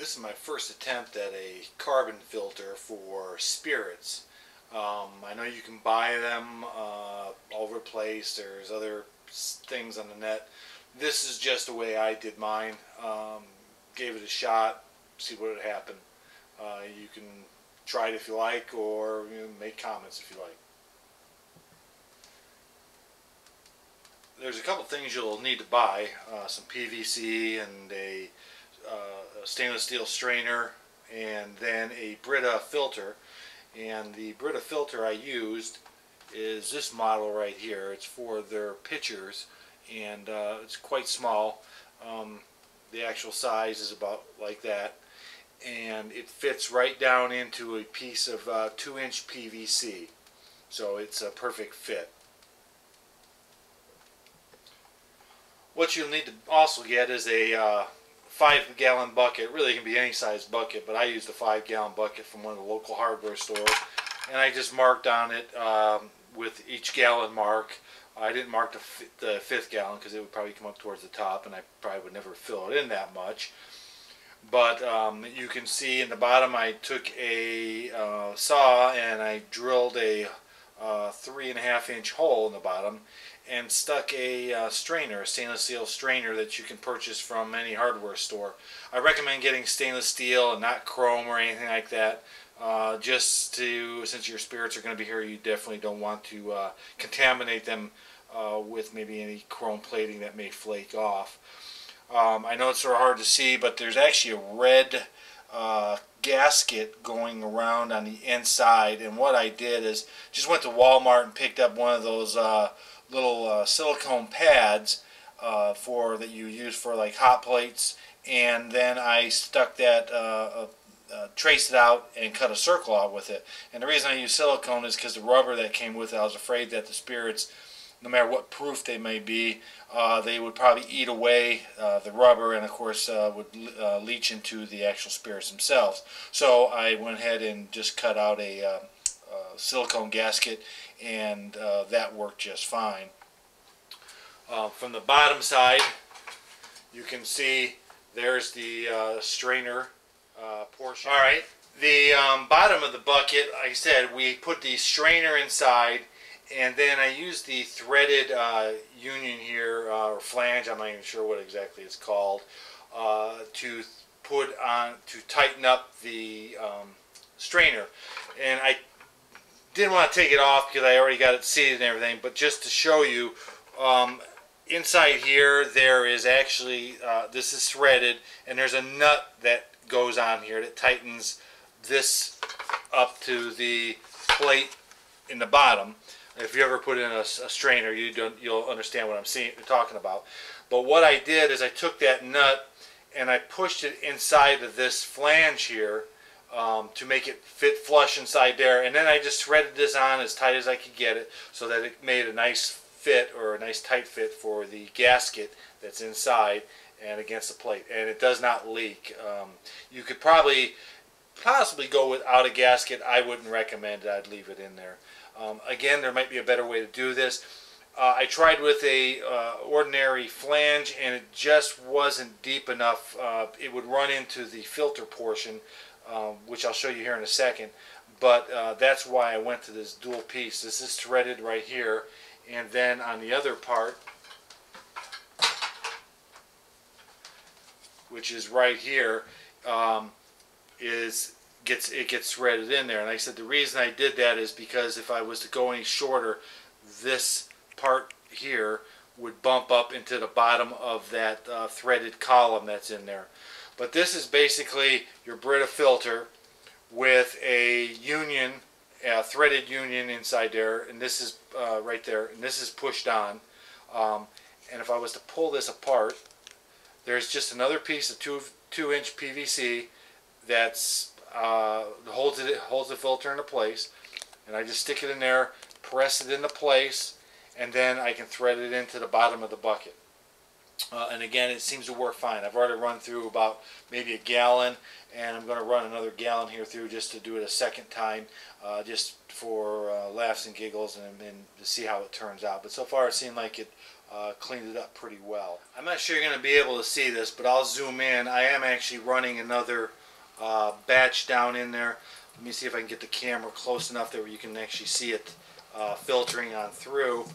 This is my first attempt at a carbon filter for spirits. I know you can buy them all over the place. There's other things on the net. This is just the way I did mine. Gave it a shot, see what would happen. You can try it if you like, or make comments if you like. There's a couple things you'll need to buy. Some PVC and a stainless steel strainer, and then a Brita filter. And the Brita filter I used is this model right here. It's for their pitchers, and it's quite small. The actual size is about like that, and it fits right down into a piece of 2-inch PVC, so it's a perfect fit. What you'll need to also get is a 5-gallon bucket. Really, it can be any size bucket, but I used a 5-gallon bucket from one of the local hardware stores, and I just marked on it with each gallon mark. I didn't mark the 5th gallon because it would probably come up towards the top, and I probably would never fill it in that much. But you can see in the bottom I took a saw and I drilled a 3.5-inch hole in the bottom and stuck a strainer, a stainless steel strainer that you can purchase from any hardware store. I recommend getting stainless steel and not chrome or anything like that. Since your spirits are going to be here, you definitely don't want to contaminate them with maybe any chrome plating that may flake off. I know it's sort of hard to see, but there's actually a red gasket going around on the inside, and what I did is just went to Walmart and picked up one of those little silicone pads that you use for like hot plates, and then I stuck that traced it out and cut a circle out with it. And the reason I use silicone is because the rubber that came with it, I was afraid that the spirits, no matter what proof they may be, they would probably eat away the rubber, and of course would leach into the actual spirits themselves. So I went ahead and just cut out a silicone gasket, and that worked just fine. From the bottom side, you can see there's the strainer portion. Alright, the bottom of the bucket, like I said, we put the strainer inside, and then I used the threaded union here, or flange, I'm not even sure what exactly it's called, to tighten up the strainer. And I didn't want to take it off because I already got it seated and everything, but just to show you, inside here there is actually, this is threaded, and there's a nut that goes on here that tightens this up to the plate in the bottom. If you ever put in a strainer, you'll understand what I'm talking about. But what I did is I took that nut and I pushed it inside of this flange here to make it fit flush inside there, and then I just threaded this on as tight as I could get it so that it made a nice fit, or a nice tight fit, for the gasket that's inside and against the plate, and it does not leak. You could possibly go without a gasket. I wouldn't recommend it. I'd leave it in there. Again, there might be a better way to do this. I tried with a ordinary flange, and it just wasn't deep enough. It would run into the filter portion, which I'll show you here in a second, but that's why I went to this dual piece. This is threaded right here, and then on the other part, which is right here, it gets threaded in there. And like I said, the reason I did that is because if I was to go any shorter, this part here would bump up into the bottom of that threaded column that's in there. But this is basically your Brita filter with a union, a threaded union inside there, and this is right there, and this is pushed on. And if I was to pull this apart, there's just another piece of 2-inch PVC that's holds the filter into place, and I just stick it in there, press it into place, and then I can thread it into the bottom of the bucket. And again, it seems to work fine. I've already run through about maybe a gallon, and I'm going to run another gallon here through just to do it a second time, just for laughs and giggles, and to see how it turns out. But so far it seemed like it cleaned it up pretty well. I'm not sure you're going to be able to see this, but I'll zoom in. I am actually running another batch down in there. Let me see if I can get the camera close enough there where you can actually see it filtering on through.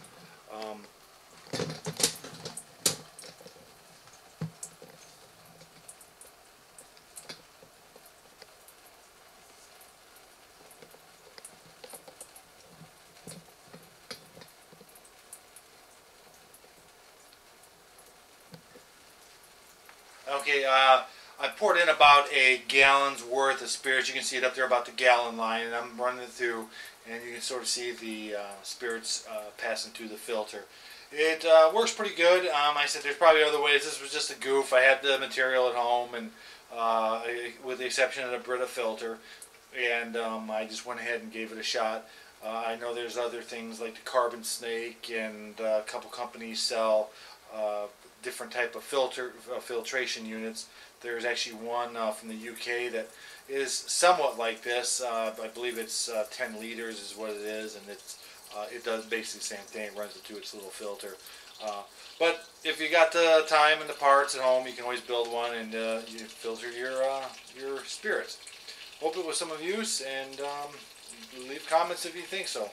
Okay, I poured in about a gallon's worth of spirits. You can see it up there about the gallon line, and I'm running it through, and you can sort of see the spirits passing through the filter. It works pretty good. I said there's probably other ways. This was just a goof. I had the material at home, and with the exception of the Brita filter, and I just went ahead and gave it a shot. I know there's other things like the Carbon Snake, and a couple companies sell different type of filtration units. There's actually one from the UK that is somewhat like this. I believe it's 10 liters is what it is, and it does basically the same thing. It runs it through its little filter. But if you got the time and the parts at home, you can always build one, and you filter your spirits. Hope it was some of use, and leave comments if you think so.